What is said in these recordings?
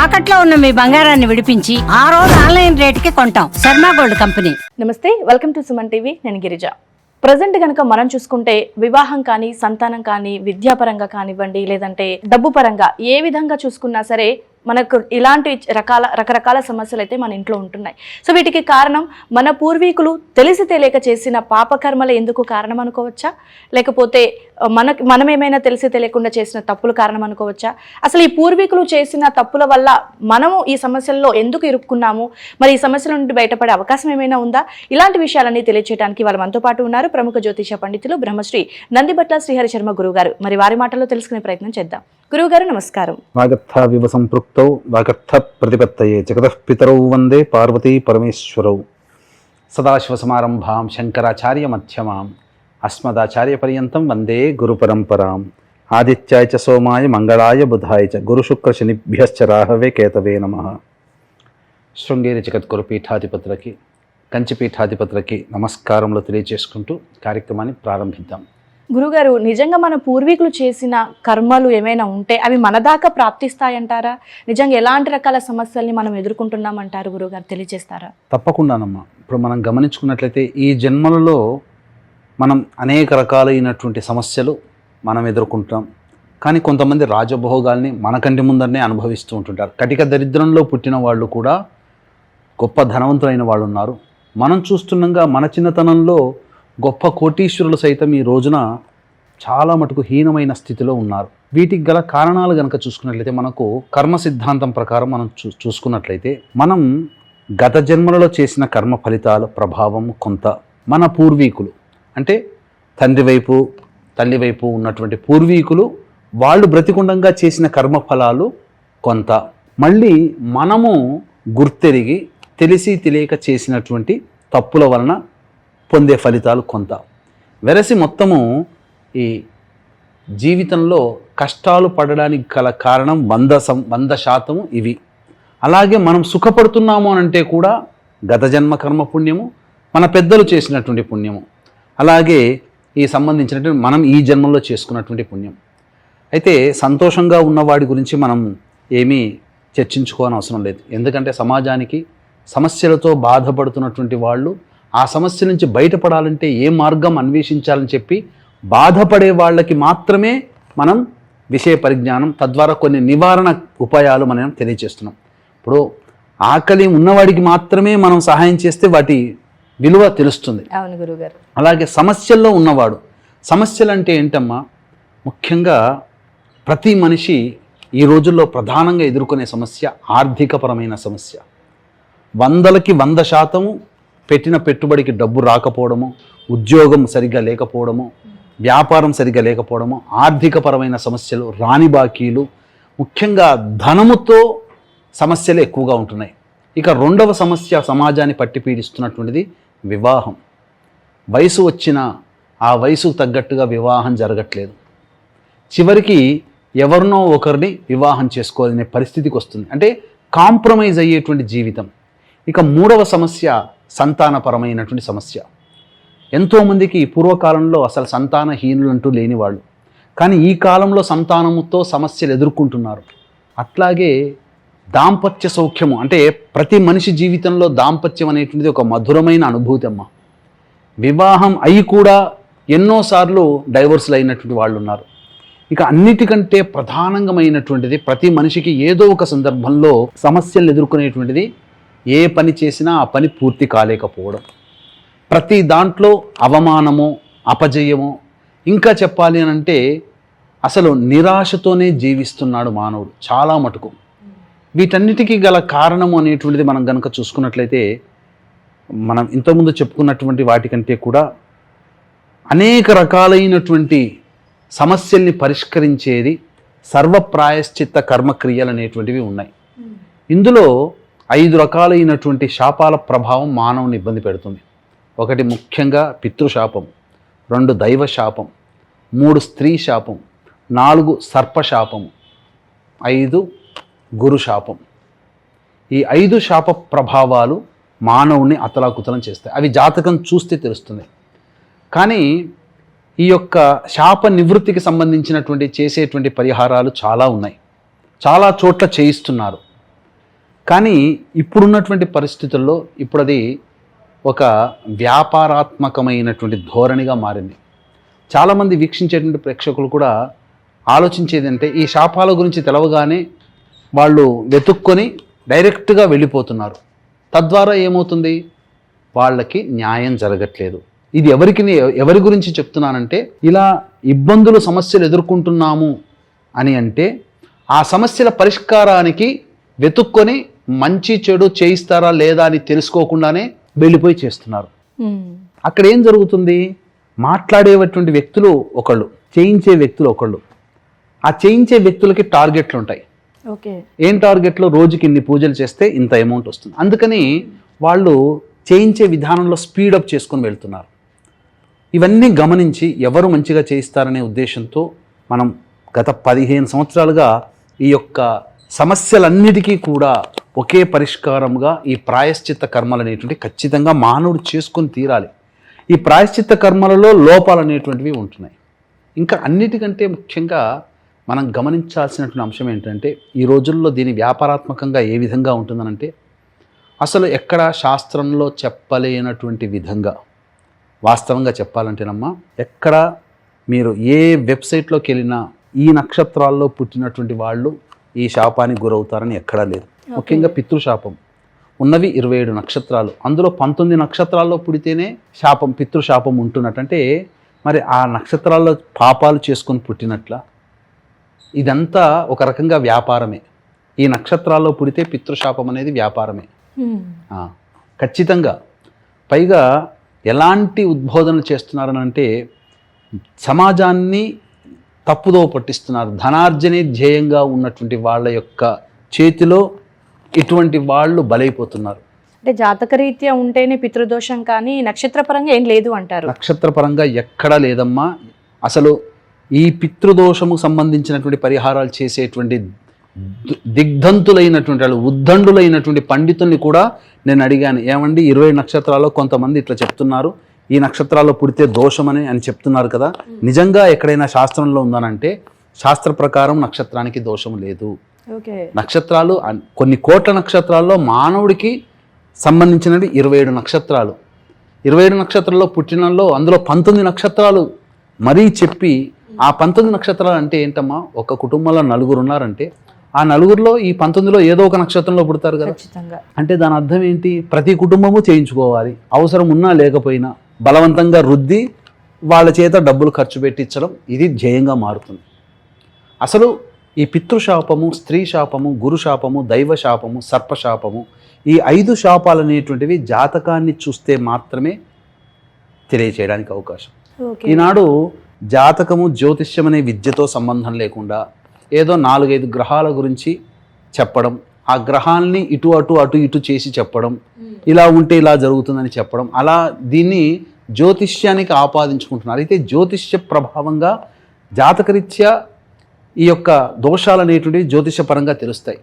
తాకట్లో ఉన్న మీ బంగారాన్ని విడిపించి ఆ రోజు ఆన్లైన్ రేటుకి కొంటాం. Sharma gold company. నమస్తే, వెల్కమ్ టు సుమన్ టీవీ. నేను గిరిజ. ప్రజెంట్ కనుక మనం చూసుకుంటే వివాహం కానీ, సంతానం కానీ, విద్యాపరంగా కానివ్వండి, లేదంటే డబ్బు పరంగా ఏ విధంగా చూసుకున్నా సరే మనకు ఇలాంటి రకరకాల సమస్యలు అయితే మన ఇంట్లో ఉంటున్నాయి. సో వీటికి కారణం మన పూర్వీకులు తెలిసి తెలియక చేసిన పాపకర్మలు ఎందుకు కారణం అనుకోవచ్చా, లేకపోతే మనం ఏమైనా తెలిసి తెలియకుండా చేసిన తప్పులు కారణం అనుకోవచ్చా? అసలు ఈ పూర్వీకులు చేసిన తప్పుల వల్ల మనము ఈ సమస్యల్లో ఎందుకు ఇరుక్కున్నాము, మరి ఈ సమస్యల నుండి బయటపడే అవకాశం ఏమైనా ఉందా? ఇలాంటి విషయాలన్నీ తెలియచేయడానికి వాళ్ళు మనతో పాటు ఉన్నారు ప్రముఖ జ్యోతిష పండితులు బ్రహ్మశ్రీ నందిబట్ల శ్రీహరి శర్మ గురువు గారు. మరి వారి మాటల్లో తెలుసుకునే ప్రయత్నం చేద్దాం. గురువు గారు నమస్కారం. వాగర్థ వివ సంపృక్తౌ వాగర్థ ప్రతిపత్తయే జగతః పితరౌ వందే పార్వతీ పరమేశ్వరౌ. సదాశివసమారంభాం శంకరాచార్య మధ్యమాం అస్మదాచార్య పర్యంతం వందే గురు పరంపరాం. ఆదిత్యాయ చ సోమాయ మంగళాయ బుధాయ చ గురుశుక్ర శనిభ్యశ్చ రాహవే కేతవే నమః. శృంగేరి జగద్గురు పీఠాధిపతులకి, కంచి పీఠాధిపతులకి నమస్కారములు తెలియజేసుకుంటూ కార్యక్రమాన్ని ప్రారంభిద్దాం. గురుగారు, నిజంగా మన పూర్వీకులు చేసిన కర్మలు ఏమైనా ఉంటే అవి మన దాకా ప్రాప్తిస్తాయంటారా? నిజంగా ఎలాంటి రకాల సమస్యల్ని మనం ఎదుర్కొంటున్నామంటారు గురుగారు, తెలియజేస్తారా? తప్పకుండానమ్మా. ఇప్పుడు మనం గమనించుకున్నట్లయితే ఈ జన్మలలో మనం అనేక రకాలైనటువంటి సమస్యలు మనం ఎదుర్కొంటాం. కానీ కొంతమంది రాజభోగాల్ని మనకంటి ముందరనే అనుభవిస్తూ ఉంటుంటారు. కటిక దరిద్రంలో పుట్టిన వాళ్ళు కూడా గొప్ప ధనవంతులైన వాళ్ళు ఉన్నారు. మనం చూస్తుండగా మన చిన్నతనంలో గొప్ప కోటీశ్వరులు సైతం ఈ రోజున చాలా మటుకు హీనమైన స్థితిలో ఉన్నారు. వీటికి గల కారణాలు కనుక చూసుకున్నట్లయితే మనకు కర్మ సిద్ధాంతం ప్రకారం మనం చూసుకున్నట్లయితే మనం గత జన్మలలో చేసిన కర్మ ఫలితాల ప్రభావం కొంత, మన పూర్వీకులు అంటే తండ్రి వైపు తల్లి వైపు ఉన్నటువంటి పూర్వీకులు వాళ్ళు బ్రతికుండంగా చేసిన కర్మ ఫలాలు కొంత, మళ్ళీ మనము గుర్తెరిగి తెలిసి తెలియక చేసినటువంటి తప్పుల వలన పొందే ఫలితాలు కొంత. వెరసి మొత్తము ఈ జీవితంలో కష్టాలు పడడానికి గల కారణం 100% ఇవి. అలాగే మనం సుఖపడుతున్నాము అనంటే కూడా గత జన్మ కర్మ పుణ్యము, మన పెద్దలు చేసినటువంటి పుణ్యము, అలాగే ఈ సంబంధించినటువంటి మనం ఈ జన్మలో చేసుకున్నటువంటి పుణ్యం. అయితే సంతోషంగా ఉన్నవాడి గురించి మనం ఏమీ చర్చించుకోని అవసరం లేదు. ఎందుకంటే సమాజానికి సమస్యలతో బాధపడుతున్నటువంటి వాళ్ళు ఆ సమస్య నుంచి బయటపడాలంటే ఏ మార్గం అన్వేషించాలని చెప్పి బాధపడే వాళ్ళకి మాత్రమే మనం విషయ పరిజ్ఞానం, తద్వారా కొన్ని నివారణ ఉపాయాలు మనం తెలియజేస్తున్నాం. ఇప్పుడు ఆకలి ఉన్నవాడికి మాత్రమే మనం సహాయం చేస్తే వాటి విలువ తెలుస్తుంది. అవును గురుగారు. అలాగే సమస్యల్లో ఉన్నవాడు, సమస్యలు అంటే ఏంటమ్మా, ముఖ్యంగా ప్రతి మనిషి ఈ రోజుల్లో ప్రధానంగా ఎదుర్కొనే సమస్య ఆర్థికపరమైన సమస్య. 100కి 100% పెట్టిన పెట్టుబడికి డబ్బు రాకపోవడము, ఉద్యోగం సరిగ్గా లేకపోవడము, వ్యాపారం సరిగ్గా లేకపోవడము, ఆర్థికపరమైన సమస్యలు, రాని బాకీలు, ముఖ్యంగా ధనముతో సమస్యలు ఎక్కువగా ఉంటున్నాయి. ఇక రెండవ సమస్య సమాజాన్ని పట్టి పీడిస్తున్నటువంటిది వివాహం. వయసు వచ్చిన ఆ వయసుకు తగ్గట్టుగా వివాహం జరగట్లేదు. చివరికి ఎవరినో ఒకరిని వివాహం చేసుకోవాలనే పరిస్థితికి వస్తుంది. అంటే కాంప్రమైజ్ అయ్యేటువంటి జీవితం. ఇక మూడవ సమస్య సంతానపరమైనటువంటి సమస్య. ఎంతోమందికి పూర్వకాలంలో అసలు సంతానహీనులంటూ లేనివాళ్ళు, కానీ ఈ కాలంలో సంతానముతో సమస్యలు ఎదుర్కొంటున్నారు. అట్లాగే దాంపత్య సౌఖ్యము, అంటే ప్రతి మనిషి జీవితంలో దాంపత్యం అనేటువంటిది ఒక మధురమైన అనుభూతి అమ్మ. వివాహం అయి కూడా ఎన్నోసార్లు డైవర్సులు అయినటువంటి వాళ్ళు ఉన్నారు. ఇక అన్నిటికంటే ప్రధానంగమైనటువంటిది ప్రతి మనిషికి ఏదో ఒక సందర్భంలో సమస్యలు ఎదుర్కొనేటువంటిది ఏ పని చేసినా ఆ పని పూర్తి కాలేకపోవడం. ప్రతి దాంట్లో అవమానము, అపజయము, ఇంకా చెప్పాలి అని అంటే అసలు నిరాశతోనే జీవిస్తున్నాడు మానవుడు చాలా మటుకు. వీటన్నిటికీ గల కారణము అనేటువంటిది మనం కనుక చూసుకున్నట్లయితే మనం ఇంతకుముందు చెప్పుకున్నటువంటి వాటికంటే కూడా అనేక రకాలైనటువంటి సమస్యల్ని పరిష్కరించేది సర్వప్రాయశ్చిత్త కర్మక్రియలు అనేటువంటివి ఉన్నాయి. ఇందులో 5 రకాలైనటువంటి శాపాల ప్రభావం మానవుని ఇబ్బంది పెడుతుంది. 1 ముఖ్యంగా పితృశాపం, 2 దైవ శాపం, 3 స్త్రీ శాపం, 4 సర్పశాపం, 5 గురు శాపం. ఈ 5 శాప ప్రభావాలు మానవుని అతలాకుతలం చేస్తాయి. అవి జాతకం చూస్తే తెలుస్తుంది. కానీ ఈ యొక్క శాప నివృత్తికి సంబంధించినటువంటి చేసేటువంటి పరిహారాలు చాలా ఉన్నాయి. చాలా చోట్ల చేయిస్తున్నారు. కానీ ఇప్పుడున్నటువంటి పరిస్థితుల్లో ఇప్పుడు అది ఒక వ్యాపారాత్మకమైనటువంటి ధోరణిగా మారింది. చాలామంది వీక్షించేటువంటి ప్రేక్షకులు కూడా ఆలోచించేది అంటే ఈ శాపాల గురించి తెలవగానే వాళ్ళు వెతుక్కొని డైరెక్ట్గా వెళ్ళిపోతున్నారు. తద్వారా ఏమవుతుంది, వాళ్ళకి న్యాయం జరగట్లేదు. ఇది ఎవరి గురించి చెప్తున్నానంటే, ఇలా ఇబ్బందులు సమస్యలు ఎదుర్కొంటున్నాము అని అంటే ఆ సమస్యల పరిష్కారానికి వెతుక్కొని మంచి చెడు చేయిస్తారా లేదా అని తెలుసుకోకుండానే వెళ్ళిపోయి చేస్తున్నారు. అక్కడ ఏం జరుగుతుంది, మాట్లాడేటువంటి వ్యక్తులు ఒకళ్ళు, చేయించే వ్యక్తులు ఒకళ్ళు. ఆ చేయించే వ్యక్తులకి టార్గెట్లు ఉంటాయి. ఏం టార్గెట్లో, రోజుకి ఇన్ని పూజలు చేస్తే ఇంత అమౌంట్ వస్తుంది. అందుకని వాళ్ళు చేయించే విధానంలో స్పీడప్ చేసుకొని వెళ్తున్నారు. ఇవన్నీ గమనించి ఎవరు మంచిగా చేయిస్తారనే ఉద్దేశంతో మనం గత 15 సంవత్సరాలుగా ఈ యొక్క సమస్యలన్నిటికీ కూడా ఒకే పరిష్కారంగా ఈ ప్రాయశ్చిత్త కర్మలు అనేటువంటి ఖచ్చితంగా మానవుడు చేసుకొని తీరాలి. ఈ ప్రాయశ్చిత్త కర్మలలో లోపాలు అనేటువంటివి ఉంటున్నాయి. ఇంకా అన్నిటికంటే ముఖ్యంగా మనం గమనించాల్సినటువంటి అంశం ఏంటంటే, ఈ రోజుల్లో దీని వ్యాపారాత్మకంగా ఏ విధంగా ఉంటుందనంటే, అసలు ఎక్కడ శాస్త్రంలో చెప్పలేనటువంటి విధంగా, వాస్తవంగా చెప్పాలంటేనమ్మా, ఎక్కడ మీరు ఏ వెబ్సైట్లోకి వెళ్ళినా ఈ నక్షత్రాల్లో పుట్టినటువంటి వాళ్ళు ఈ శాపానికి గురవుతారని ఎక్కడా లేదు. ముఖ్యంగా పితృశాపం ఉన్నవి 27 నక్షత్రాలు, అందులో 19 నక్షత్రాల్లో పుడితేనే శాపం, పితృశాపం ఉంటున్నట్టంటే మరి ఆ నక్షత్రాల్లో పాపాలు చేసుకొని పుట్టినట్ల. ఇదంతా ఒక రకంగా వ్యాపారమే. ఈ నక్షత్రాల్లో పుడితే పితృశాపం అనేది వ్యాపారమే ఖచ్చితంగా. పైగా ఎలాంటి ఉద్బోధనలు చేస్తున్నారని అంటే, సమాజాన్ని తప్పుదో పట్టిస్తున్నారు. ధనార్జనే ధ్యేయంగా ఉన్నటువంటి వాళ్ళ యొక్క చేతిలో ఇటువంటి వాళ్ళు బలైపోతున్నారు. అంటే జాతకరీత్యా ఉంటేనే పితృదోషం, కానీ నక్షత్రపరంగా ఏం లేదు అంటారు. నక్షత్రపరంగా ఎక్కడా లేదమ్మా. అసలు ఈ పితృదోషము సంబంధించినటువంటి పరిహారాలు చేసేటువంటి దిగ్ధంతులైనటువంటి వాళ్ళు, ఉద్దండులైనటువంటి పండితుల్ని కూడా నేను అడిగాను, ఏమండి 20 నక్షత్రాల్లో కొంతమంది ఇట్లా చెప్తున్నారు, ఈ నక్షత్రాల్లో పుడితే దోషమని అని చెప్తున్నారు కదా, నిజంగా ఎక్కడైనా శాస్త్రంలో ఉందనంటే శాస్త్ర ప్రకారం నక్షత్రానికి దోషం లేదు. నక్షత్రాలు కొన్ని కోట్ల నక్షత్రాల్లో మానవుడికి సంబంధించినవి 27 నక్షత్రాలు. 27 నక్షత్రాల్లో పుట్టినల్లో అందులో 19 నక్షత్రాలు మరీ చెప్పి, ఆ 19 నక్షత్రాలు అంటే ఏంటమ్మా, ఒక కుటుంబంలో 9 ఉన్నారంటే ఆ 9లో ఈ 19లో ఏదో ఒక నక్షత్రంలో పుడతారు కదా. అంటే దాని అర్థం ఏంటి, ప్రతి కుటుంబము చేయించుకోవాలి, అవసరం ఉన్నా లేకపోయినా బలవంతంగా రుద్ది వాళ్ళ చేత డబ్బులు ఖర్చు పెట్టించడం, ఇది ధ్యేయంగా మారుతుంది. అసలు ఈ పితృశాపము, స్త్రీ శాపము, గురు శాపము, దైవ శాపము, సర్పశాపము, ఈ 5 శాపాలు అనేటువంటివి జాతకాన్ని చూస్తే మాత్రమే తెలియచేయడానికి అవకాశం. ఈనాడు జాతకము, జ్యోతిష్యం అనే విద్యతో సంబంధం లేకుండా ఏదో 4-5 గ్రహాల గురించి చెప్పడం, ఆ గ్రహాల్ని ఇటు అటు అటు ఇటు చేసి చెప్పడం, ఇలా ఉంటే ఇలా జరుగుతుందని చెప్పడం, అలా దీన్ని జ్యోతిష్యానికి ఆపాదించుకుంటున్నారు. అయితే జ్యోతిష్య ప్రభావంగా జాతకరీత్యా ఈ యొక్క దోషాలు అనేటువంటివి జ్యోతిషపరంగా తెలుస్తాయి.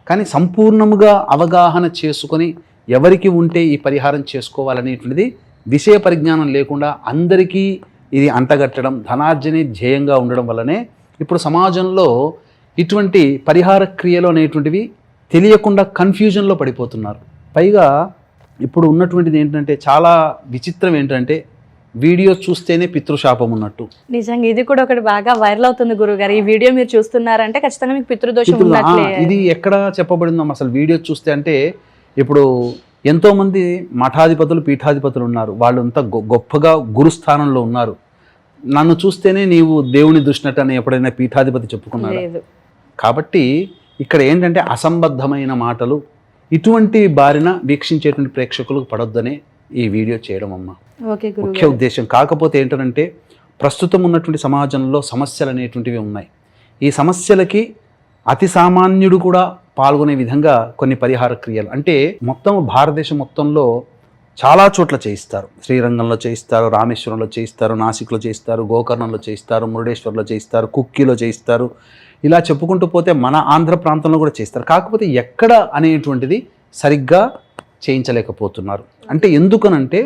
కానీ సంపూర్ణముగా అవగాహన చేసుకొని ఎవరికి ఉంటే ఈ పరిహారం చేసుకోవాలనేటువంటిది విషయ పరిజ్ఞానం లేకుండా అందరికీ ఇది అంటగట్టడం, ధనార్జనే ధ్యేయంగా ఉండడం వల్లనే ఇప్పుడు సమాజంలో ఇటువంటి పరిహార క్రియలు అనేటువంటివి తెలియకుండా కన్ఫ్యూజన్లో పడిపోతున్నారు. పైగా ఇప్పుడు ఉన్నటువంటిది ఏంటంటే, చాలా విచిత్రం ఏంటంటే, వీడియో చూస్తేనే పితృశాపం ఉన్నట్టు. నిజంగా ఇది కూడా ఒకటి బాగా వైరల్ అవుతుంది గురుగారు. ఈ వీడియో మీరు చూస్తున్నారంటే ఖచ్చితంగా మీకు పితృదోషం ఉన్నట్లే. ఇది ఎక్కడ చెప్పబడిందో అసలు వీడియో చూస్తే అంటే, ఇప్పుడు ఎంతోమంది మఠాధిపతులు, పీఠాధిపతులు ఉన్నారు, వాళ్ళు అంతా గొప్పగా గురుస్థానంలో ఉన్నారు. నన్ను చూస్తేనే నీవు దేవుని దుష్టినట్టు అని ఎప్పుడైనా పీఠాధిపతి చెప్పుకున్నాడు. కాబట్టి ఇక్కడ ఏంటంటే అసంబద్ధమైన మాటలు ఇటువంటి బారిన వీక్షించేటువంటి ప్రేక్షకులకు పడొద్దనే ఈ వీడియో చేయడం అమ్మ ముఖ్య ఉద్దేశం. కాకపోతే ఏంటంటే, ప్రస్తుతం ఉన్నటువంటి సమాజంలో సమస్యలు అనేటువంటివి ఉన్నాయి. ఈ సమస్యలకి అతి సామాన్యుడు కూడా పాల్గొనే విధంగా కొన్ని పరిహార క్రియలు, అంటే మొత్తం భారతదేశం మొత్తంలో చాలా చోట్ల చేయిస్తారు. శ్రీరంగంలో చేయిస్తారు, రామేశ్వరంలో చేయిస్తారు, నాసిక్లో చేయిస్తారు, గోకర్ణంలో చేయిస్తారు, మురుడేశ్వర్లో చేయిస్తారు, కుక్కిలో చేయిస్తారు, ఇలా చెప్పుకుంటూ పోతే మన ఆంధ్ర ప్రాంతంలో కూడా చేస్తారు. కాకపోతే ఎక్కడ అనేటువంటిది సరిగ్గా చేయించలేకపోతున్నారు. అంటే ఎందుకనంటే,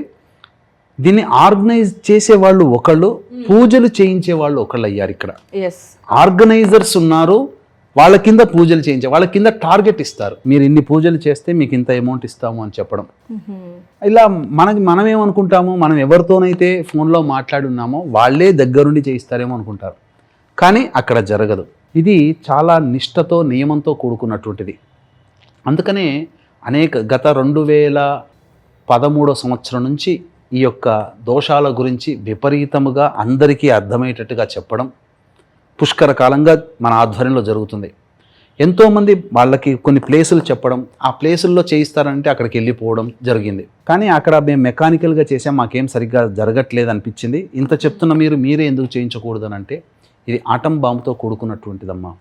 దీన్ని ఆర్గనైజ్ చేసేవాళ్ళు ఒకళ్ళు, పూజలు చేయించే వాళ్ళు ఒకళ్ళు అయ్యారు. ఇక్కడ ఆర్గనైజర్స్ ఉన్నారు, వాళ్ళ కింద పూజలు చేయించే వాళ్ళ కింద టార్గెట్ ఇస్తారు, మీరు ఇన్ని పూజలు చేస్తే మీకు ఇంత అమౌంట్ ఇస్తాము అని చెప్పడం. ఇలా మనం ఏమనుకుంటాము, మనం ఎవరితోనైతే ఫోన్లో మాట్లాడున్నామో వాళ్ళే దగ్గరుండి చేయిస్తారేమో అనుకుంటారు, కానీ అక్కడ జరగదు. ఇది చాలా నిష్ఠతో నియమంతో కూడుకున్నటువంటిది. అందుకనే గత 2013 సంవత్సరం నుంచి ఈ యొక్క దోషాల గురించి విపరీతముగా అందరికీ అర్థమయ్యేటట్టుగా చెప్పడం పుష్కర కాలంగా మన ఆధ్వర్యంలో జరుగుతుంది. ఎంతోమంది వాళ్ళకి కొన్ని ప్లేసులు చెప్పడం, ఆ ప్లేసుల్లో చేయిస్తారంటే అక్కడికి వెళ్ళిపోవడం జరిగింది. కానీ అక్కడ మేము మెకానికల్గా చేసాం, మాకేం సరిగ్గా జరగట్లేదు అనిపించింది. ఇంత చెప్తున్న మీరే ఎందుకు చేయించకూడదని అంటే ఇది ఆటం బాంబుతో కూడుకున్నటువంటిదమ్మా.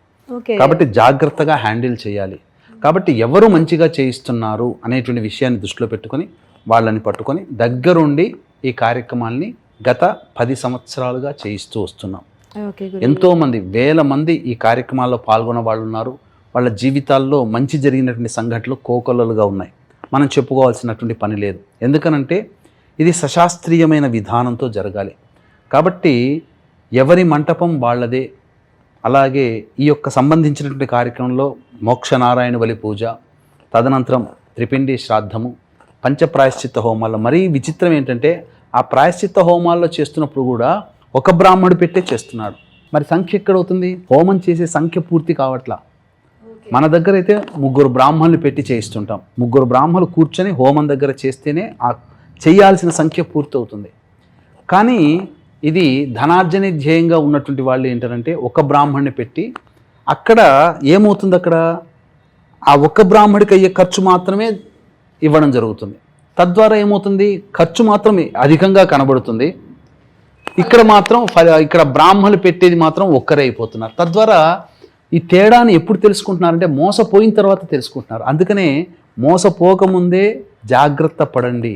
కాబట్టి జాగ్రత్తగా హ్యాండిల్ చేయాలి. కాబట్టి ఎవరు మంచిగా చేయిస్తున్నారు అనేటువంటి విషయాన్ని దృష్టిలో పెట్టుకొని వాళ్ళని పట్టుకొని దగ్గరుండి ఈ కార్యక్రమాల్ని గత 10 సంవత్సరాలుగా చేయిస్తూ వస్తున్నాం. ఎంతోమంది వేల మంది ఈ కార్యక్రమాల్లో పాల్గొన్న వాళ్ళు ఉన్నారు. వాళ్ళ జీవితాల్లో మంచి జరిగినటువంటి సంఘటనలు కోకొల్లలుగా ఉన్నాయి. మనం చెప్పుకోవాల్సినటువంటి పని లేదు. ఎందుకనంటే ఇది సశాస్త్రీయమైన విధానంతో జరగాలి. కాబట్టి ఎవరి మంటపం వాళ్ళదే. అలాగే ఈ యొక్క సంబంధించినటువంటి కార్యక్రమంలో మోక్షనారాయణ బలి పూజ, తదనంతరం త్రిపిండి శ్రాద్ధము, పంచప్రాయశ్చిత్త హోమాల్లో మరీ విచిత్రం ఏంటంటే ఆ ప్రాయశ్చిత్త హోమాల్లో చేస్తున్నప్పుడు కూడా ఒక బ్రాహ్మణుడు పెట్టే చేస్తున్నాడు. మరి సంఖ్య ఎక్కడవుతుంది? హోమం చేసే సంఖ్య పూర్తి కావట్లా. మన దగ్గర అయితే 3 బ్రాహ్మణులు పెట్టి చేయిస్తుంటాం. 3 బ్రాహ్మణులు కూర్చొని హోమం దగ్గర చేస్తేనే ఆ చేయాల్సిన సంఖ్య పూర్తి అవుతుంది. కానీ ఇది ధనార్జన ధ్యేయంగా ఉన్నటువంటి వాళ్ళు ఏంటంటే ఒక బ్రాహ్మణ్ణి పెట్టి అక్కడ ఏమవుతుంది, అక్కడ ఆ ఒక్క బ్రాహ్మడికి అయ్యే ఖర్చు మాత్రమే ఇవ్వడం జరుగుతుంది. తద్వారా ఏమవుతుంది, ఖర్చు మాత్రం అధికంగా కనబడుతుంది. ఇక్కడ బ్రాహ్మణులు పెట్టేది మాత్రం ఒక్కరే అయిపోతున్నారు. తద్వారా ఈ తేడాని ఎప్పుడు తెలుసుకుంటున్నారంటే మోసపోయిన తర్వాత తెలుసుకుంటున్నారు. అందుకనే మోసపోకముందే జాగ్రత్త పడండి.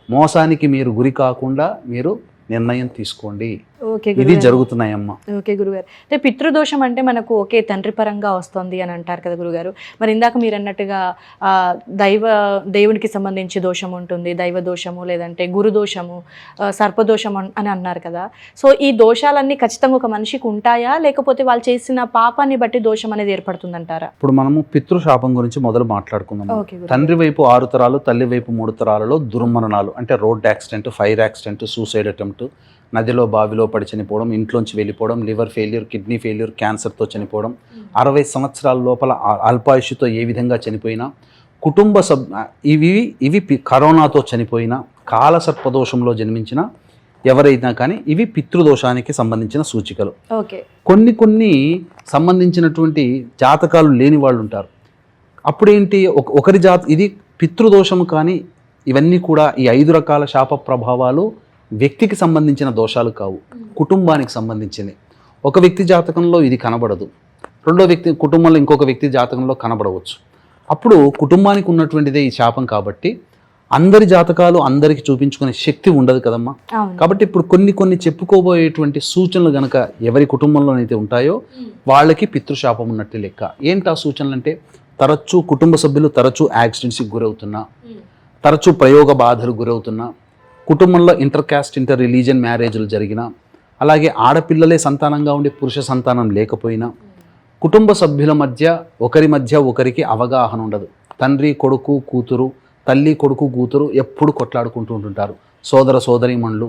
మోసానికి మీరు గురి కాకుండా మీరు నిర్ణయం తీసుకోండి. ఇది జరుగుతున్నాయమ్మా. ఓకే గురుగారు, అంటే పితృదోషం అంటే మనకు ఓకే తండ్రి పరంగా వస్తుంది అని అంటారు కదా గురుగారు. మరి ఇందాక మీరు అన్నట్టుగా దేవునికి సంబంధించి దోషం ఉంటుంది, దైవ దోషము, లేదంటే గురు దోషము, సర్పదోషం అని అన్నారు కదా. సో ఈ దోషాలన్నీ ఖచ్చితంగా ఒక మనిషికి ఉంటాయా, లేకపోతే వాళ్ళు చేసిన పాపాన్ని బట్టి దోషం అనేది ఏర్పడుతుందంటారా? ఇప్పుడు మనము పితృశాపం గురించి మొదలు మాట్లాడుకుందాం. తండ్రి వైపు 6 తరాలు, తల్లి వైపు 3 తరాలలో దుర్మరణాలు అంటే road accident, fire accident, suicide attempt, నదిలో బావిలో పడి చనిపోవడం, ఇంట్లోంచి వెళ్ళిపోవడం, లివర్ ఫెయిల్యూర్, కిడ్నీ ఫెయిల్యూర్, క్యాన్సర్తో చనిపోవడం, 60 సంవత్సరాల లోపల అల్పాయుష్తో ఏ విధంగా చనిపోయినా, కుటుంబ ఇవి కరోనాతో చనిపోయిన, కాలసర్పదోషంలో జన్మించిన ఎవరైనా కానీ ఇవి పితృదోషానికి సంబంధించిన సూచికలు. కొన్ని సంబంధించినటువంటి జాతకాలు లేని వాళ్ళు ఉంటారు. అప్పుడేంటి, ఒకరి ఇది పితృదోషము. కానీ ఇవన్నీ కూడా ఈ 5 రకాల శాప ప్రభావాలు వ్యక్తికి సంబంధించిన దోషాలు కావు, కుటుంబానికి సంబంధించింది. ఒక వ్యక్తి జాతకంలో ఇది కనబడదు, రెండో వ్యక్తి కుటుంబంలో ఇంకొక వ్యక్తి జాతకంలో కనబడవచ్చు. అప్పుడు కుటుంబానికి ఉన్నటువంటిదే ఈ శాపం. కాబట్టి అందరి జాతకాలు అందరికి చూపించుకునే శక్తి ఉండదు కదమ్మా. కాబట్టి ఇప్పుడు కొన్ని చెప్పుకోబోయేటువంటి సూచనలు గనక ఎవరి కుటుంబంలోనైతే ఉంటాయో వాళ్ళకి పితృశాపం ఉన్నట్టు లెక్క. ఏంటి ఆ సూచనలు అంటే, తరచూ కుటుంబ సభ్యులు తరచూ యాక్సిడెంట్స్కి గురవుతున్నా, తరచూ ప్రయోగ బాధలు గురవుతున్నా, కుటుంబంలో ఇంటర్ రిలీజియన్ మ్యారేజ్లు జరిగినా, అలాగే ఆడపిల్లలే సంతానంగా ఉండి పురుష సంతానం లేకపోయినా, కుటుంబ సభ్యుల మధ్య ఒకరికి అవగాహన ఉండదు. తండ్రి కొడుకు కూతురు, తల్లి కొడుకు కూతురు ఎప్పుడు కొట్లాడుకుంటూ ఉంటుంటారు, సోదర సోదరీమణులు.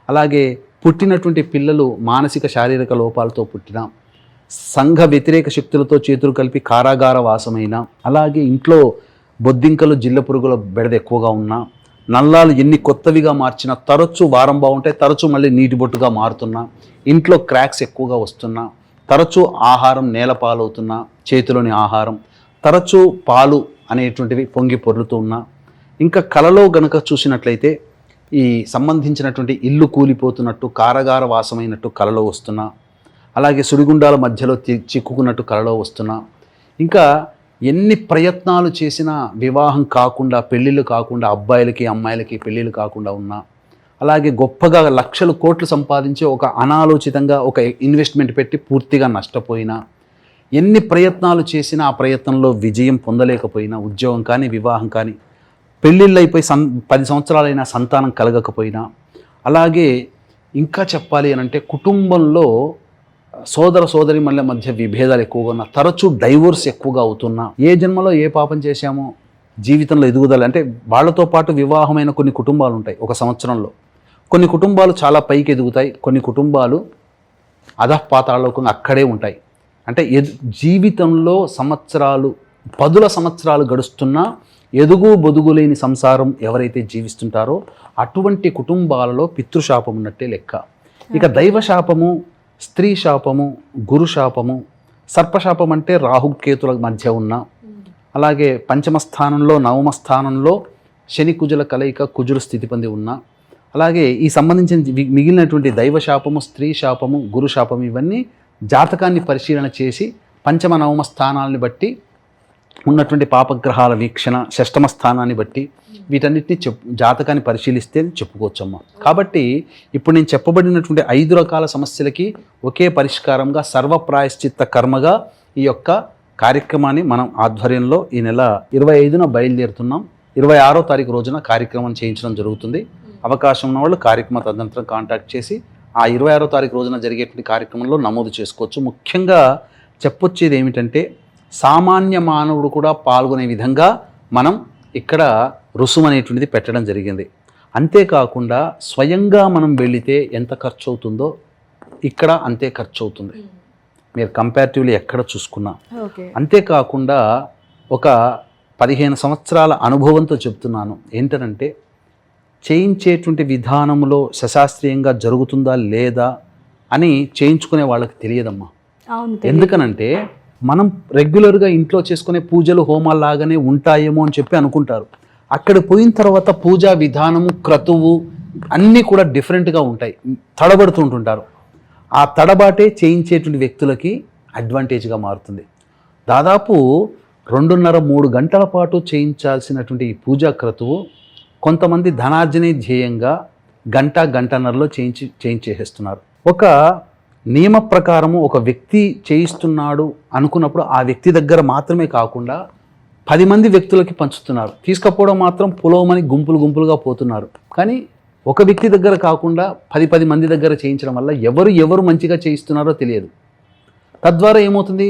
అలాగే పుట్టినటువంటి పిల్లలు మానసిక శారీరక లోపాలతో పుట్టిన, సంఘ వ్యతిరేక శక్తులతో చేతులు కలిపి కారాగార వాసమైన, అలాగే ఇంట్లో బొద్దింకలు జిల్ల పురుగుల బెడద ఎక్కువగా ఉన్నా, నల్లాలు ఎన్ని కొత్తవిగా మార్చినా, తరచూ వారం బాగుంటాయి, తరచూ మళ్ళీ నీటి బొట్టుగా మారుతున్నా, ఇంట్లో క్రాక్స్ ఎక్కువగా వస్తున్నా, తరచూ ఆహారం నేల పాలవుతున్నా, చేతిలోని ఆహారం తరచూ పాలు అనేటువంటివి పొంగి పొర్లుతూ ఉన్నా, ఇంకా కలలో గనక చూసినట్లయితే ఈ సంబంధించినటువంటి ఇల్లు కూలిపోతున్నట్టు, కారాగార వాసమైనట్టు కలలో వస్తున్నా, అలాగే సుడిగుండాల మధ్యలో చిక్కుకున్నట్టు కలలో వస్తున్నా, ఇంకా ఎన్ని ప్రయత్నాలు చేసినా వివాహం కాకుండా, పెళ్ళిళ్ళు కాకుండా, అబ్బాయిలకి అమ్మాయిలకి పెళ్ళిళ్ళు కాకుండా ఉన్నా, అలాగే గొప్పగా లక్షలు కోట్లు సంపాదించి ఒక అనాలోచితంగా ఒక ఇన్వెస్ట్మెంట్ పెట్టి పూర్తిగా నష్టపోయినా, ఎన్ని ప్రయత్నాలు చేసినా ఆ ప్రయత్నంలో విజయం పొందలేకపోయినా, ఉద్యోగం కానీ వివాహం కానీ, పెళ్ళిళ్ళు అయిపోయి 10 సంవత్సరాలైనా సంతానం కలగకపోయినా, అలాగే ఇంకా చెప్పాలి అని అంటే కుటుంబంలో సోదర సోదరి మధ్య విభేదాలు ఎక్కువగా ఉన్నా, తరచూ డైవోర్స్ ఎక్కువగా అవుతున్నా, ఏ జన్మలో ఏ పాపం చేశామో జీవితంలో ఎదుగుదల అంటే వాళ్ళతో పాటు వివాహమైన కొన్ని కుటుంబాలు ఉంటాయి ఒక సంవత్సరంలో. కొన్ని కుటుంబాలు చాలా పైకి ఎదుగుతాయి, కొన్ని కుటుంబాలు అధఃపాతాళలోకంగా అక్కడే ఉంటాయి. అంటే జీవితంలో సంవత్సరాలు 10 సంవత్సరాలు గడుస్తున్నా ఎదుగు బొదుగు లేని సంసారం ఎవరైతే జీవిస్తుంటారో అటువంటి కుటుంబాలలో పితృశాపం ఉన్నట్టే లెక్క. ఇక దైవశాపము, స్త్రీ శాపము, గురు శాపము, సర్పశాపం అంటే రాహుకేతుల మధ్య ఉన్న, అలాగే పంచమ స్థానంలో నవమ స్థానంలో శని కుజుల కలయిక, కుజుల స్థితి పొంది ఉన్న, అలాగే ఈ సంబంధించిన మిగిలినటువంటి దైవశాపము, స్త్రీ శాపము, గురు శాపము ఇవన్నీ జాతకాన్ని పరిశీలన చేసి పంచమ నవమ స్థానాలని బట్టి ఉన్నటువంటి పాపగ్రహాల వీక్షణ, షష్టమ స్థానాన్ని బట్టి వీటన్నిటిని జాతకాన్ని పరిశీలిస్తే చెప్పుకోవచ్చమ్మా. కాబట్టి ఇప్పుడు నేను చెప్పబడినటువంటి 5 రకాల సమస్యలకి ఒకే పరిష్కారంగా సర్వప్రాయశ్చిత్త కర్మగా ఈ యొక్క కార్యక్రమాన్ని మనం ఆధ్వర్యంలో ఈ నెల 25న బయలుదేరుతున్నాం. 26వ తారీఖు రోజున కార్యక్రమం చేయించడం జరుగుతుంది. అవకాశం ఉన్న వాళ్ళు కార్యక్రమ తదనంతరం కాంటాక్ట్ చేసి ఆ 26వ తారీఖు రోజున జరిగేటువంటి కార్యక్రమంలో నమోదు చేసుకోవచ్చు. ముఖ్యంగా చెప్పొచ్చేది ఏమిటంటే సామాన్య మానవుడు కూడా పాల్గొనే విధంగా మనం ఇక్కడ రుసుము అనేటువంటిది పెట్టడం జరిగింది. అంతేకాకుండా స్వయంగా మనం వెళితే ఎంత ఖర్చు అవుతుందో ఇక్కడ అంతే ఖర్చు అవుతుంది, మీరు కంపారిటివ్లీ ఎక్కడ చూసుకున్నా. అంతేకాకుండా ఒక 15 సంవత్సరాల అనుభవంతో చెప్తున్నాను ఏంటంటే చేయించేటువంటి విధానంలో సశాస్త్రీయంగా జరుగుతుందా లేదా అని చేయించుకునే వాళ్ళకి తెలియదమ్మా. ఎందుకనంటే మనం రెగ్యులర్గా ఇంట్లో చేసుకునే పూజలు హోమాలు లాగానే ఉంటాయేమో అని చెప్పి అనుకుంటారు. అక్కడ పోయిన తర్వాత పూజా విధానము, క్రతువు అన్నీ కూడా డిఫరెంట్గా ఉంటాయి, తడబడుతుంటుంటారు. ఆ తడబాటే చేయించేటువంటి వ్యక్తులకి అడ్వాంటేజ్గా మారుతుంది. దాదాపు 2.5-3 గంటల పాటు చేయించాల్సినటువంటి ఈ పూజా క్రతువు కొంతమంది ధనార్జనే ధ్యేయంగా గంటన్నరలో చేయించేసేస్తున్నారు. ఒక నియమ ప్రకారము ఒక వ్యక్తి చేయిస్తున్నాడు అనుకున్నప్పుడు ఆ వ్యక్తి దగ్గర మాత్రమే కాకుండా 10 మంది వ్యక్తులకి పంచుతున్నారు. తీసుకపోవడం మాత్రం పులోమని గుంపులుగా పోతున్నారు. కానీ ఒక వ్యక్తి దగ్గర కాకుండా 10 మంది దగ్గర చేయించడం వల్ల ఎవరు మంచిగా చేయిస్తున్నారో తెలియదు. తద్వారా ఏమవుతుంది,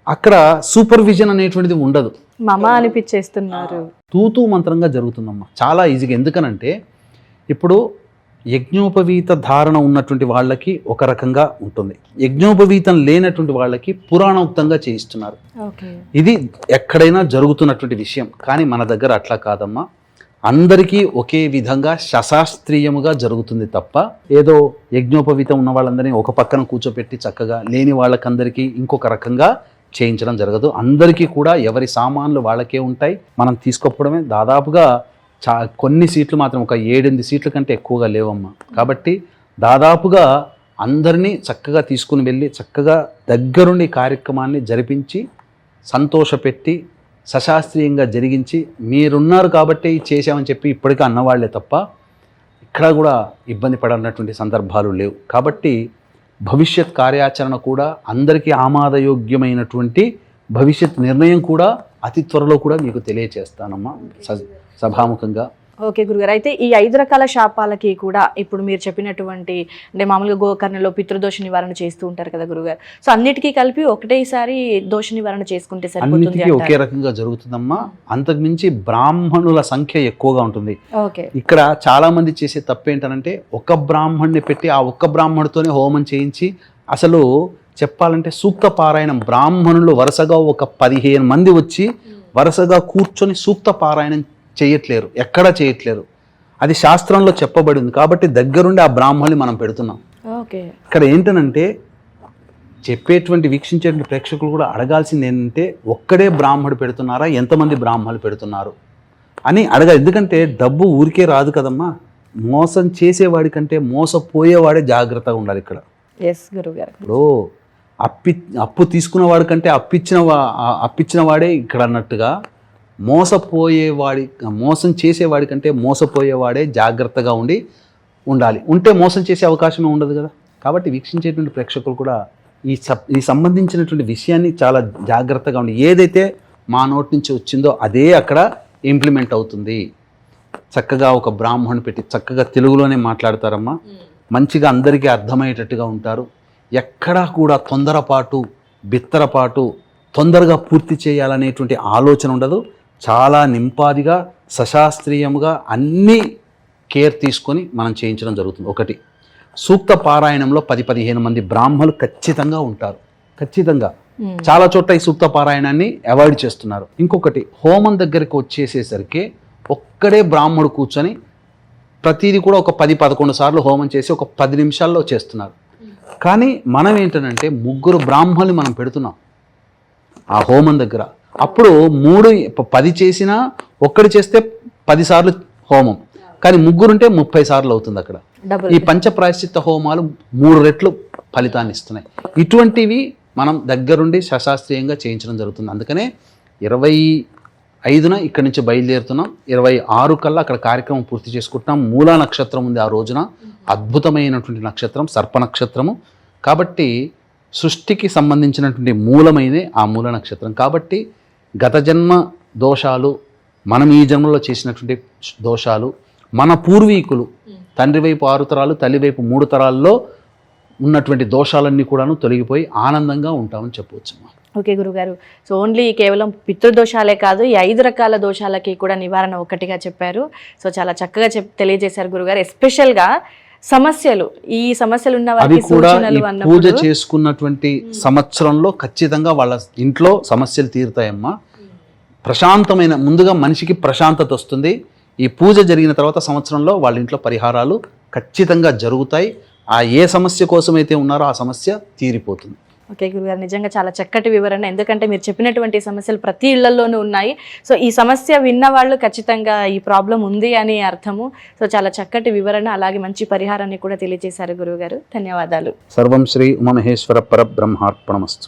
అక్కడ సూపర్విజన్ అనేటువంటిది ఉండదు, మమ అనిపించేస్తున్నారు, తూతూ మంత్రంగా జరుగుతుందమ్మా. చాలా ఈజీగా. ఎందుకనంటే ఇప్పుడు యజ్ఞోపవీత ధారణ ఉన్నటువంటి వాళ్ళకి ఒక రకంగా ఉంటుంది, యజ్ఞోపవీతం లేనటువంటి వాళ్ళకి పురాణోక్తంగా చేయిస్తున్నారు. ఇది ఎక్కడైనా జరుగుతున్నటువంటి విషయం. కానీ మన దగ్గర అట్లా కాదమ్మా, అందరికీ ఒకే విధంగా శశాస్త్రీయముగా జరుగుతుంది తప్ప ఏదో యజ్ఞోపవీతం ఉన్న వాళ్ళందరినీ ఒక పక్కన కూర్చోపెట్టి చక్కగా లేని వాళ్ళకందరికీ ఇంకొక రకంగా చేయించడం జరగదు. అందరికీ కూడా ఎవరి సామాన్లు వాళ్ళకే ఉంటాయి. మనం తీసుకోవడమే. దాదాపుగా కొన్ని సీట్లు మాత్రం ఒక 7-8 సీట్ల కంటే ఎక్కువగా లేవమ్మా. కాబట్టి దాదాపుగా అందరినీ చక్కగా తీసుకుని వెళ్ళి చక్కగా దగ్గరుండి కార్యక్రమాన్ని జరిపించి సంతోషపెట్టి సశాస్త్రీయంగా జరిగించి మీరున్నారు కాబట్టి చేసామని చెప్పి ఇప్పటికీ అన్నవాళ్లే తప్ప ఇక్కడ కూడా ఇబ్బంది పడనటువంటి సందర్భాలు లేవు. కాబట్టి భవిష్యత్ కార్యాచరణ కూడా అందరికీ ఆమోదయోగ్యమైనటువంటి భవిష్యత్ నిర్ణయం కూడా అతి త్వరలో కూడా మీకు తెలియచేస్తానమ్మా సభాముఖంగా. ఓకే గురుగారు, అయితే ఈ 5 రకాల శాపాలకి కూడా ఇప్పుడు మీరు చెప్పినటువంటి అంటే మామూలుగా గోకర్ణలో పితృదోష నివారణ చేస్తూ ఉంటారు కదా గురుగారు, సో అన్నిటికీ కలిపి ఒకటేసారి దోష నివారణ చేసుకుంటే సరిపోతుంది? ఒకే రకంగా జరుగుతుందమ్మా. అంతకుమించి బ్రాహ్మణుల సంఖ్య ఎక్కువగా ఉంటుంది. ఇక్కడ చాలా మంది చేసే తప్పేంటనంటే ఒక బ్రాహ్మణ్ణి పెట్టి ఆ ఒక్క బ్రాహ్మణుడితోనే హోమం చేయించి, అసలు చెప్పాలంటే సూక్త పారాయణం బ్రాహ్మణులు వరుసగా ఒక 15 మంది వచ్చి వరుసగా కూర్చొని సూక్త పారాయణం చేయట్లేరు, ఎక్కడా చేయట్లేరు. అది శాస్త్రంలో చెప్పబడింది కాబట్టి దగ్గరుండి ఆ బ్రాహ్మణుని మనం పెడుతున్నాం. ఇక్కడ ఏంటనంటే చెప్పేటువంటి వీక్షించేటువంటి ప్రేక్షకులు కూడా అడగాల్సింది ఏంటంటే ఒక్కడే బ్రాహ్మడు పెడుతున్నారా, ఎంతమంది బ్రాహ్మణులు పెడుతున్నారు అని అడగాలి. ఎందుకంటే డబ్బు ఊరికే రాదు కదమ్మా. మోసం చేసేవాడి కంటే మోసపోయేవాడే జాగ్రత్తగా ఉండాలి ఇక్కడ. ఇప్పుడు అప్పు తీసుకున్న వాడి కంటే అప్పిచ్చిన వాడే ఇక్కడ అన్నట్టుగా మోసం చేసేవాడి కంటే మోసపోయేవాడే జాగ్రత్తగా ఉండాలి. ఉంటే మోసం చేసే అవకాశమే ఉండదు కదా. కాబట్టి వీక్షించేటువంటి ప్రేక్షకులు కూడా ఈ సంబంధించినటువంటి విషయాన్ని చాలా జాగ్రత్తగా ఉండి ఏదైతే మా నోటి నుంచి వచ్చిందో అదే అక్కడ ఇంప్లిమెంట్ అవుతుంది. చక్కగా ఒక బ్రాహ్మణుని పెట్టి చక్కగా తెలుగులోనే మాట్లాడతారమ్మా. మంచిగా అందరికీ అర్థమయ్యేటట్టుగా ఉంటారు. ఎక్కడా కూడా తొందరపాటు, బిత్తరపాటు, తొందరగా పూర్తి చేయాలనేటువంటి ఆలోచన ఉండదు. చాలా నింపాదిగా, సశాస్త్రీయముగా అన్నీ కేర్ తీసుకొని మనం చేయించడం జరుగుతుంది. ఒకటి, సూక్త పారాయణంలో 10-15 మంది బ్రాహ్మలు ఖచ్చితంగా ఉంటారు. ఖచ్చితంగా చాలా చోట్ల ఈ సూక్త పారాయణాన్ని అవాయిడ్ చేస్తున్నారు. ఇంకొకటి, హోమం దగ్గరికి వచ్చేసేసరికి ఒక్కడే బ్రాహ్మడు కూర్చొని ప్రతిదీ కూడా ఒక 10-11 సార్లు హోమం చేసి ఒక 10 నిమిషాల్లో చేస్తున్నారు. కానీ మనం ఏంటంటే 3 బ్రాహ్మణులు మనం పెడుతున్నాం ఆ హోమం దగ్గర. అప్పుడు 10 చేసినా ఒక్కడి చేస్తే 10 సార్లు హోమం, కానీ 3 ఉంటే 30 సార్లు అవుతుంది అక్కడ. ఈ పంచప్రాయశ్చిత్త హోమాలు 3 రెట్లు ఫలితాన్ని ఇస్తున్నాయి. ఇటువంటివి మనం దగ్గరుండి సశాస్త్రీయంగా చేయించడం జరుగుతుంది. అందుకనే 25న ఇక్కడి నుంచి బయలుదేరుతున్నాం, 26 కల్లా అక్కడ కార్యక్రమం పూర్తి చేసుకుంటున్నాం. మూలా నక్షత్రం ఉంది ఆ రోజున, అద్భుతమైనటువంటి నక్షత్రం, సర్ప నక్షత్రము. కాబట్టి సృష్టికి సంబంధించినటువంటి మూలమైనదే ఆ మూల నక్షత్రం. కాబట్టి గత జన్మ దోషాలు, మనం ఈ జన్మలో చేసినటువంటి దోషాలు, మన పూర్వీకులు తండ్రి వైపు 6 తరాలు, తల్లి వైపు 3 తరాల్లో ఉన్నటువంటి దోషాలన్నీ కూడాను తొలగిపోయి ఆనందంగా ఉంటామని చెప్పవచ్చు. ఓకే గురుగారు, సో ఓన్లీ కేవలం పితృదోషాలే కాదు, ఈ 5 రకాల దోషాలకి కూడా నివారణ ఒకటిగా చెప్పారు. సో చాలా చక్కగా తెలియజేశారు గురుగారు. ఎస్పెషల్గా సమస్యలు, ఈ సమస్యలు ఉన్న వారికి సూచనలు అన్నప్పుడు పూజ చేసుకున్నటువంటి సంవత్సరంలో ఖచ్చితంగా వాళ్ళ ఇంట్లో సమస్యలు తీరుతాయమ్మా. ప్రశాంతమైన, ముందుగా మనిషికి ప్రశాంతత వస్తుంది. ఈ పూజ జరిగిన తర్వాత సంవత్సరంలో వాళ్ళ ఇంట్లో పరిహారాలు ఖచ్చితంగా జరుగుతాయి. ఆ ఏ సమస్య కోసమైతే ఉన్నారో ఆ సమస్య తీరిపోతుంది. ఓకే గురుగారు, నిజంగా చాలా చక్కటి వివరణ. ఎందుకంటే మీరు చెప్పినటువంటి సమస్యలు ప్రతి ఇళ్లలోనూ ఉన్నాయి. సో ఈ సమస్య విన్న వాళ్ళు ఖచ్చితంగా ఈ ప్రాబ్లం ఉంది అని అర్థము. సో చాలా చక్కటి వివరణ, అలాగే మంచి పరిహారాన్ని కూడా తెలియజేశారు గురువుగారు. ధన్యవాదాలు. సర్వం శ్రీ ఉమామహేశ్వర పరబ్రహ్మార్పణమస్తు.